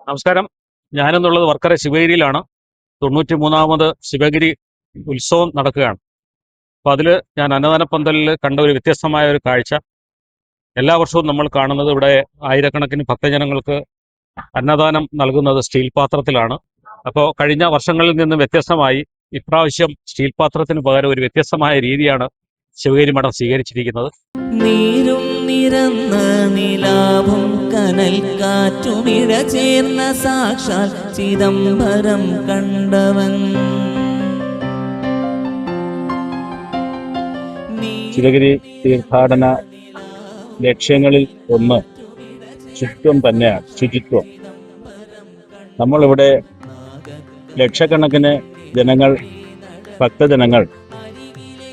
നമസ്കാരം. ഞാനെന്നുള്ളത് വർക്കല ശിവഗിരിയിലാണ്. 93ാമത് ശിവഗിരി ഉത്സവം നടക്കുകയാണ്. അപ്പോൾ അതിൽ ഞാൻ അന്നദാനപ്പന്തലിൽ കണ്ട ഒരു വ്യത്യസ്തമായ ഒരു കാഴ്ച. എല്ലാ വർഷവും നമ്മൾ കാണുന്നത് ഇവിടെ ആയിരക്കണക്കിന് ഭക്തജനങ്ങൾക്ക് അന്നദാനം നൽകുന്നത് സ്റ്റീൽ പാത്രത്തിലാണ്. അപ്പോൾ കഴിഞ്ഞ വർഷങ്ങളിൽ നിന്ന് വ്യത്യസ്തമായി ഇപ്രാവശ്യം സ്റ്റീൽ പാത്രത്തിന് പകരം ഒരു വ്യത്യസ്തമായ രീതിയാണ് ശിവഗിരി മഠം സ്വീകരിച്ചിരിക്കുന്നത്. നീരും നിരന്ന നിലാവും കനൽ കാറ്റുമിഴ ചേർന്ന സാക്ഷാൽ ചിദംബരം കണ്ടവൻ. ശിവഗിരി തീർത്ഥാടന ലക്ഷ്യങ്ങളിൽ ഒന്ന് ശുചിത്വം തന്നെയാണ്. ശുചിത്വം. നമ്മളിവിടെ ലക്ഷക്കണക്കിന് ജനങ്ങൾ, ഭക്തജനങ്ങൾ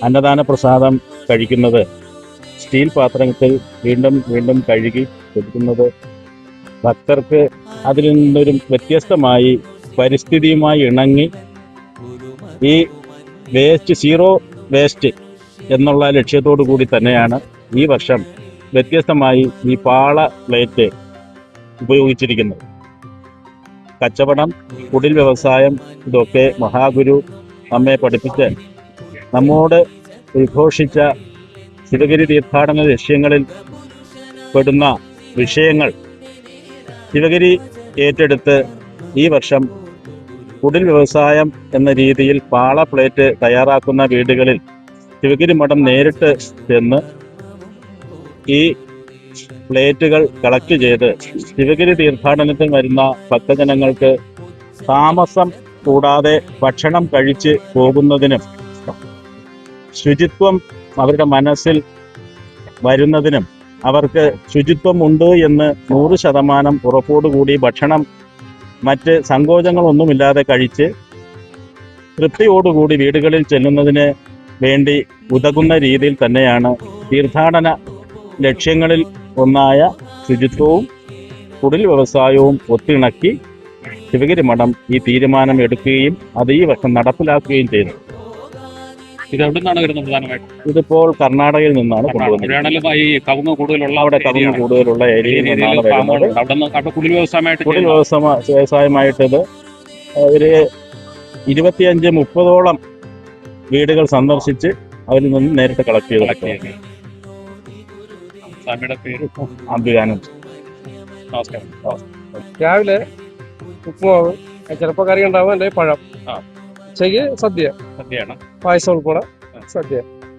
അന്നദാന പ്രസാദം കഴിക്കുന്നത് സ്റ്റീൽ പാത്രത്തിൽ വീണ്ടും വീണ്ടും കഴുകി കൊടുക്കുന്നത് ഭക്തർക്ക് അതിൽ നിന്നൊരു വ്യത്യസ്തമായി പരിസ്ഥിതിയുമായി ഇണങ്ങി ഈ സീറോ വേസ്റ്റ് എന്നുള്ള ലക്ഷ്യത്തോടു കൂടി തന്നെയാണ് ഈ വർഷം വ്യത്യസ്തമായി ഈ പാള പ്ലേറ്റ് ഉപയോഗിച്ചിരിക്കുന്നത്. കച്ചവടം, കുടിൽ വ്യവസായം, ഇതൊക്കെ മഹാഗുരു നമ്മെ പഠിപ്പിച്ച് നമ്മോട് ഉദ്ഘോഷിച്ച ശിവഗിരി തീർത്ഥാടന ലക്ഷ്യങ്ങളിൽ പെടുന്ന വിഷയങ്ങൾ ശിവഗിരി ഏറ്റെടുത്ത് ഈ വർഷം കുടിൽ വ്യവസായം എന്ന രീതിയിൽ പാള പ്ലേറ്റ് തയ്യാറാക്കുന്ന വീടുകളിൽ ശിവഗിരി മഠം നേരിട്ട് ചെന്ന് ഈ പ്ലേറ്റുകൾ കളക്ട് ചെയ്ത് ശിവഗിരി തീർത്ഥാടനത്തിന് വരുന്ന ഭക്തജനങ്ങൾക്ക് താമസം കൂടാതെ ഭക്ഷണം കഴിച്ച് പോകുന്നതിനും ശുചിത്വം അവരുടെ മനസ്സിൽ വരുന്നതിനും അവർക്ക് ശുചിത്വം ഉണ്ട് എന്ന് 100% ഉറപ്പോടുകൂടി ഭക്ഷണം മറ്റ് സങ്കോചങ്ങളൊന്നുമില്ലാതെ കഴിച്ച് തൃപ്തിയോടുകൂടി വീടുകളിൽ ചെല്ലുന്നതിന് വേണ്ടി ഉതകുന്ന രീതിയിൽ തന്നെയാണ് തീർത്ഥാടന ലക്ഷ്യങ്ങളിൽ ഒന്നായ ശുചിത്വവും കുടിൽ വ്യവസായവും ഒത്തിണക്കി ശിവഗിരി മഠം ഈ തീരുമാനം എടുക്കുകയും അത് ഈ വർഷം നടപ്പിലാക്കുകയും ചെയ്തു. ഇത് എവിടെ നിന്നാണ് വരുന്നത്? പ്രധാനമായിട്ട് ഇതിപ്പോൾ കർണാടകയിൽ നിന്നാണ് കൊണ്ടുവന്നത്. കവുങ്ങ് കൂടുതലുള്ള ഏരിയയിൽ നിന്നാണ് വരുന്നത്. കുടിൽ വ്യവസായമായിട്ട് ഇത് ഒരു 25-30ഓളം വീടുകൾ സന്ദർശിച്ച് അവരിൽ നിന്ന് നേരിട്ട് കളക്ട് ചെയ്ത്. അംബികാനന്ദ്. നമസ്കാരം. രാവിലെ ഉപ്പുമാവ്, ചിലപ്പോൾ കറി ഉണ്ടാവും, അല്ലെങ്കിൽ പഴം. ഉച്ചയ്ക്ക് സദ്യയാണ്, പായസം ഉൾപ്പെടെ സദ്യ.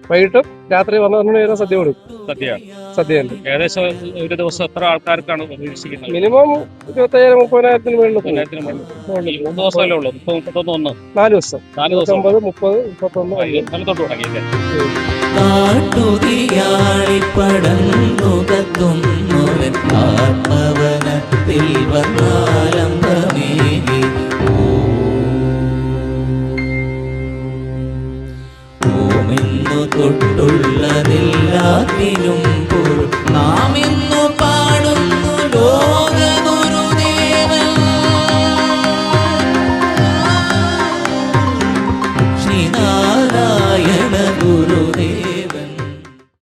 വൈകിട്ടും രാത്രി 12 നേരം സദ്യ കൊടുക്കും. സദ്യയുണ്ട്. ഏകദേശം ഒരു ദിവസം എത്ര ആൾക്കാർക്കാണ് പ്രതീക്ഷിക്കുന്നത്? മിനിമം 25,000-30,000 മുകളിൽ. 3 ദിവസമല്ലേ ഉള്ളൂ? 31 4 ദിവസം. 29, 30, 31. സ്ഥലത്തോട്ട് തുടങ്ങിയില്ലേ? കാട്ടുതിയാളിപ്പടന്നുകത്തുന്നവൻ ആത്മവനത്തിൽ വന്ന